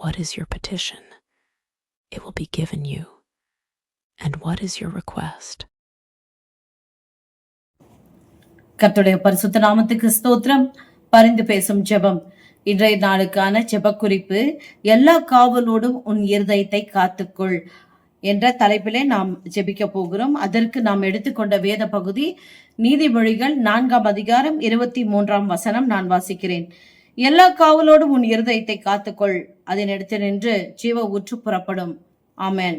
What is your petition? It will be given you. And what is your request? கர்த்தருடைய பரிசுத்த நாமத்துக்கு ஸ்தோத்திரம். பரிந்து பேசும் ஜெபம். இன்றைய நாளுக்கான ஜெப குறிப்பு, எல்லா காவலோடும் உன் இருதயத்தை காத்துக்கொள் என்ற தலைப்பிலே நாம் ஜெபிக்க போகிறோம். அதற்கு நாம் எடுத்துக்கொண்ட வேத பகுதி நீதிமொழிகள் 4ஆம் அதிகாரம் 23ஆம் வசனம். நான் வாசிக்கிறேன். எல்லா காவலோடும் உன் இருதயத்தை காத்துக்கொள், அதன் எடுத்து நின்று ஜீவ ஊற்று புறப்படும். ஆமேன்.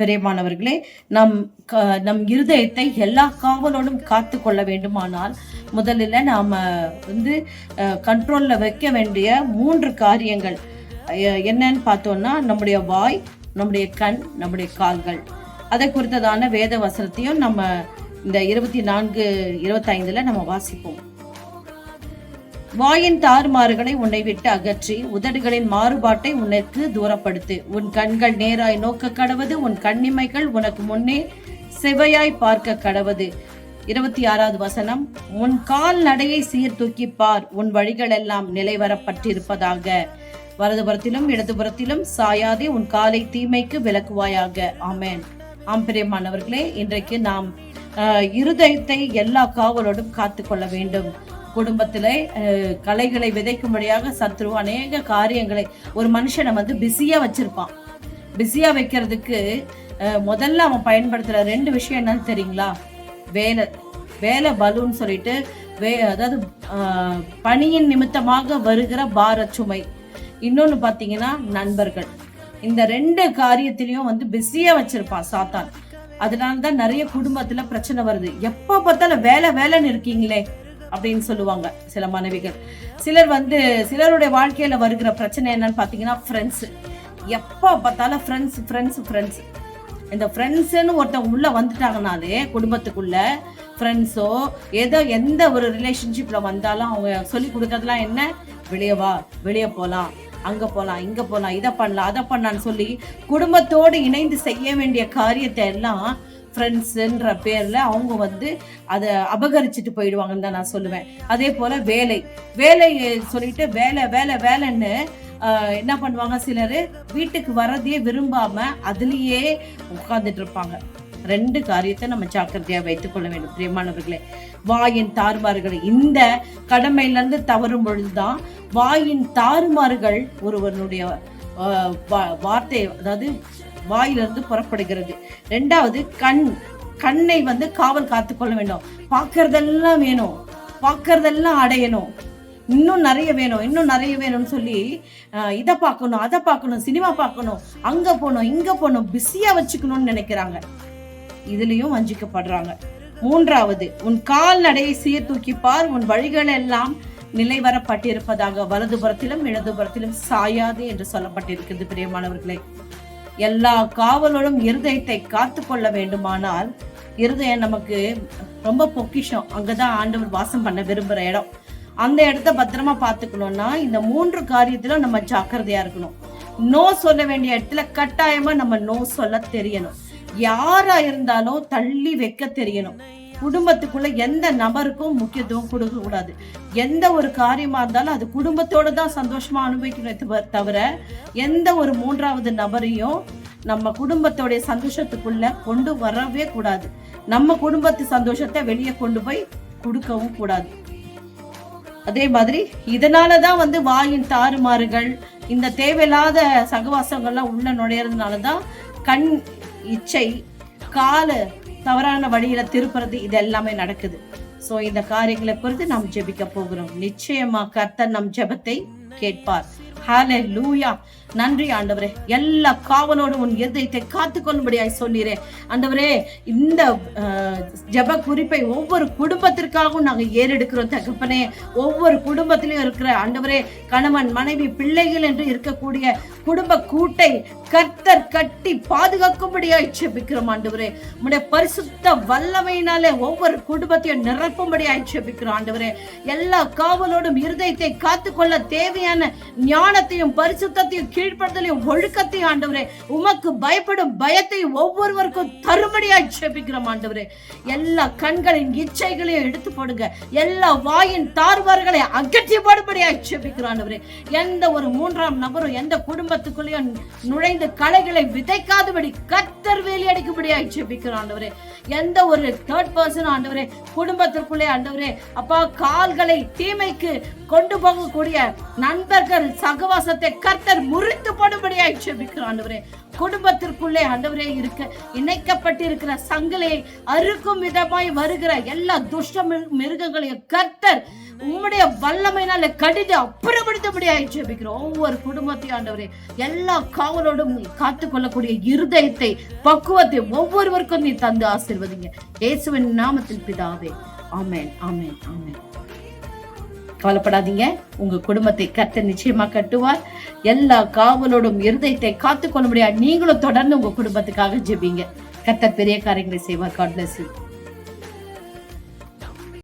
பிரியமானவர்களே, நம் இருதயத்தை எல்லா காவலோடும் காத்து கொள்ள வேண்டுமானால் முதலில் நாம கண்ட்ரோல்ல வைக்க வேண்டிய 3 காரியங்கள் என்னன்னு பார்த்தோம்னா, நம்முடைய வாய், நம்முடைய கண், நம்முடைய கால்கள். அதை குறித்ததான வேத வசனத்தையும் நம்ம இந்த 24-25 நம்ம வாசிப்போம். வாயின் தாறுமாறுகளை உன்னை விட்டு அகற்றி உதடுகளின் மாறுபாட்டை உனக்கு தூரப்படுத்து. உன் கண்கள் நேராய் நோக்க கடவது, உன் கண்ணிமைகள் உனக்கு முன்னே செவையாய் பார்க்க கடவது. 26வது வசனம். உன் கால் நடையை சீர்தூக்கி பார், உன் வழிகள் எல்லாம் நிலைவரப்பட்டிருப்பதாக. வலதுபுறத்திலும் இடதுபுறத்திலும் சாயாதே, உன் காலை தீமைக்கு விலக்குவாயாக. ஆமேன். பிரியமானவர்களே, இன்றைக்கு நாம் இருதயத்தை எல்லா காவலோடும் காத்து கொள்ள வேண்டும். குடும்பத்திலே கலைகளை விதைக்கும்படியாக சத்ரு அநேக காரியங்களை ஒரு மனுஷனை பிஸியா வச்சிருப்பான். பிஸியா வைக்கிறதுக்கு முதல்ல அவன் பயன்படுத்துற 2 விஷயம் என்னன்னு தெரியுங்களா? வேலை பலூன்னு சொல்லிட்டு அதாவது பணியின் நிமித்தமாக வருகிற பார சுமை. இன்னொன்னு பாத்தீங்கன்னா நண்பர்கள். இந்த 2 காரியத்திலையும் பிஸியா வச்சிருப்பான் சாத்தான். அதனாலதான் நிறைய குடும்பத்துல பிரச்சனை வருது. எப்ப பார்த்தாலும் வேலைன்னு இருக்கீங்களே அப்படின்னு சொல்லுவாங்க சில மனைவிகள். சிலருடைய வாழ்க்கையில வருகிற பிரச்சனை என்னன்னு பாத்தீங்கன்னா ஃப்ரெண்ட்ஸ். எப்ப பார்த்தாலும் ஃப்ரெண்ட்ஸ். இந்த ஃப்ரெண்ட்ஸ்ன்னு ஒருத்தவங்க உள்ள வந்துட்டாங்கனாலே குடும்பத்துக்குள்ள ஃப்ரெண்ட்ஸோ ஏதோ எந்த ஒரு ரிலேஷன்ஷிப்ல வந்தாலும் அவங்க சொல்லி கொடுக்கறதுலாம் என்ன, வெளியே போலாம், அங்க போலாம், இங்க போலாம், இதை பண்ணலாம், அதை பண்ணலான்னு சொல்லி குடும்பத்தோடு இணைந்து செய்ய வேண்டிய காரியத்தை எல்லாம் ஃப்ரெண்ட்ஸ்ன்ற பேர்ல அவங்க அதை அபகரிச்சுட்டு போயிடுவாங்கன்னு தான் நான் சொல்லுவேன். அதே போல வேலை சொல்லிட்டு வேலைன்னு என்ன பண்ணுவாங்க, சிலரு வீட்டுக்கு வர்றதையே விரும்பாம அதுலயே உட்கார்ந்துட்டு இருப்பாங்க. 2 காரியத்தை நம்ம ஜாக்கிரதையா வைத்துக் கொள்ள வேண்டும். பிரியமானவர்களே, வாயின் தாறுமாறுகள். இந்த கடமையில இருந்து தவறும் பொழுதுதான் வாயின் தாறுமாறுகள் ஒருவனுடைய வார்த்தை, அதாவது வாயிலிருந்து புறப்படுகிறது. 2வது கண்ணை காவல் காத்து கொள்ள வேண்டும். பார்க்கறதெல்லாம் வேணும், பார்க்கறதெல்லாம் அடையணும், இன்னும் நிறைய வேணும்னு சொல்லி இதை பார்க்கணும், அதை பார்க்கணும், சினிமா பார்க்கணும், அங்க போகணும், இங்க போகணும், பிஸியா வச்சுக்கணும்னு நினைக்கிறாங்க. இதுலயும் வஞ்சிக்கப்படுறாங்க. 3வது, உன் கால் நடையை சீர்தூக்கி பார், உன் வழிகள் எல்லாம் நிலைவரப்பட்டிருப்பதாக. வலதுபுறத்திலும் இடதுபுறத்திலும் சாயாது என்று சொல்லப்பட்டிருக்கிறது. பிரியமானவர்களே, எல்லா காவலோடும் இருதயத்தை காத்து கொள்ள வேண்டுமானால், இருதயம் நமக்கு ரொம்ப பொக்கிஷம். அங்கதான் ஆண்டவர் வாசம் பண்ண விரும்புற இடம். அந்த இடத்த பத்திரமா பாத்துக்கணும்னா இந்த 3 காரியத்திலும் நம்ம ஜாக்கிரதையா இருக்கணும். நோ சொல்ல வேண்டிய இடத்துல கட்டாயமா நம்ம நோ சொல்ல தெரியணும். யாரா இருந்தாலும் தள்ளி வைக்க தெரியணும். குடும்பத்துக்குள்ள எந்த நபருக்கும் முக்கியத்துவம் கொடுக்க கூடாது. எந்த ஒரு காரியமா இருந்தாலும் அது குடும்பத்தோட தான் சந்தோஷமா அனுபவிக்கணும் தவிர எந்த ஒரு 3வது நபரையும் நம்ம குடும்பத்தோடைய சந்தோஷத்துக்குள்ள கொண்டு வரவே கூடாது. நம்ம குடும்பத்து சந்தோஷத்தை வெளியே கொண்டு போய் கொடுக்கவும் கூடாது. அதே மாதிரி இதனாலதான் வாயின் தாறுமாறுகள், இந்த தேவையில்லாத சகவாசங்கள்லாம் உள்ள நுழையறதுனாலதான் கண் இச்சை, கால தவறான வழியில திருப்புறது, இது எல்லாமே நடக்குது. சோ இந்த காரியங்களை குறித்து நாம் ஜெபிக்க போகிறோம். நிச்சயமா கர்த்தர் நம் ஜெபத்தை கேட்பார். ஹல்லேலூயா. நன்றி ஆண்டவரே. எல்லா காவலோடு உன் இருதயத்தை காத்து கொள்ளும்படியாய் சொன்னீரே ஆண்டவரே. இந்த ஜெப குறிப்பை ஒவ்வொரு குடும்பத்திற்காகவும் நாங்க ஏறெடுக்கிறோம் தகப்பனே. ஒவ்வொரு குடும்பத்திலும் இருக்கிற ஆண்டவரே, கணவன் மனைவி பிள்ளைகள் என்று இருக்கக்கூடிய குடும்ப கூட்டை கர்த்தர் கட்டி பாதுகாக்கும்படியாய் ஜெபிக்கிறோம் ஆண்டவரே. உம்முடைய பரிசுத்த வல்லமையினாலே ஒவ்வொரு குடும்பத்தையும் நிரப்பும்படியாய் ஜெபிக்கிறோம் ஆண்டவரே. எல்லா காவலோடும் இருதயத்தை காத்து கொள்ள தேவையான ஞான ஞானத்தையும் பரிசுத்தத்தையும் கீழ்ப்படுதலையும் ஒழுக்கத்தையும் ஆண்டவரே, உமக்கு பயப்படும் பயத்தையும் ஒவ்வொருவருக்கும் தரும்படியாய் ஜெபிக்கிறோம் ஆண்டவரே. எல்லா கண்களின் இச்சைகளையும் எடுத்து போடுங்க, எல்லா வாயின் தார்வார்களை அகற்றி போடும்படியாய் ஜெபிக்கிறோம் ஆண்டவரே. எந்த ஒரு மூன்றாம் நபரும் எந்த குடும்பத்துக்குள்ளேயும் நுழைந்து களைகளை விதைக்காதபடி கர்த்தர் வேலி அடிக்கும்படியாய் ஜெபிக்கிறோம் ஆண்டவரே. எந்த ஒரு தேர்ட் பர்சன் ஆண்டவரே குடும்பத்திற்குள்ளே ஆண்டவரே அப்பா கால்களை தீமைக்கு கொண்டு போகக்கூடிய நண்பர்கள் சகவாசத்தை கர்த்தர் முறித்து போடும்படியாய் ஜெபிக்கிறோம் ஆண்டவரே. குடும்பத்திற்குள்ளே ஆண்டவரே இருக்க இணைக்கப்பட்டிருக்கிற சங்கிலியை அறுக்கும் விதமாய் வருகிற எல்லா துஷ்ட மிருகங்களையும் கர்த்தர் உம்முடைய வல்லமையினால கடிது அப்புறப்படுத்தபடியாய் ஜெபிக்கிறோம். ஒவ்வொரு குடும்பத்தையும் ஆண்டவரே எல்லா காவலோடும் காத்து கொள்ளக்கூடிய இருதயத்தை பக்குவத்தை ஒவ்வொருவருக்கும் நீ தந்து ஆசீர்வதிங்க. இயேசுவின் நாமத்தில் பிதாவே, ஆமென், ஆமென், ஆமென். கவலைப்படாதீங்க, உங்க குடும்பத்தை கர்த்தர் நிச்சயமா கட்டுவார். எல்லா காவலோடும் இருதயத்தை காத்து கொள்ள முடியாது. நீங்களும் தொடர்ந்து உங்க குடும்பத்துக்காக ஜெபிங்க. கர்த்தர் பெரிய காரியங்களை செய்வார். God bless you.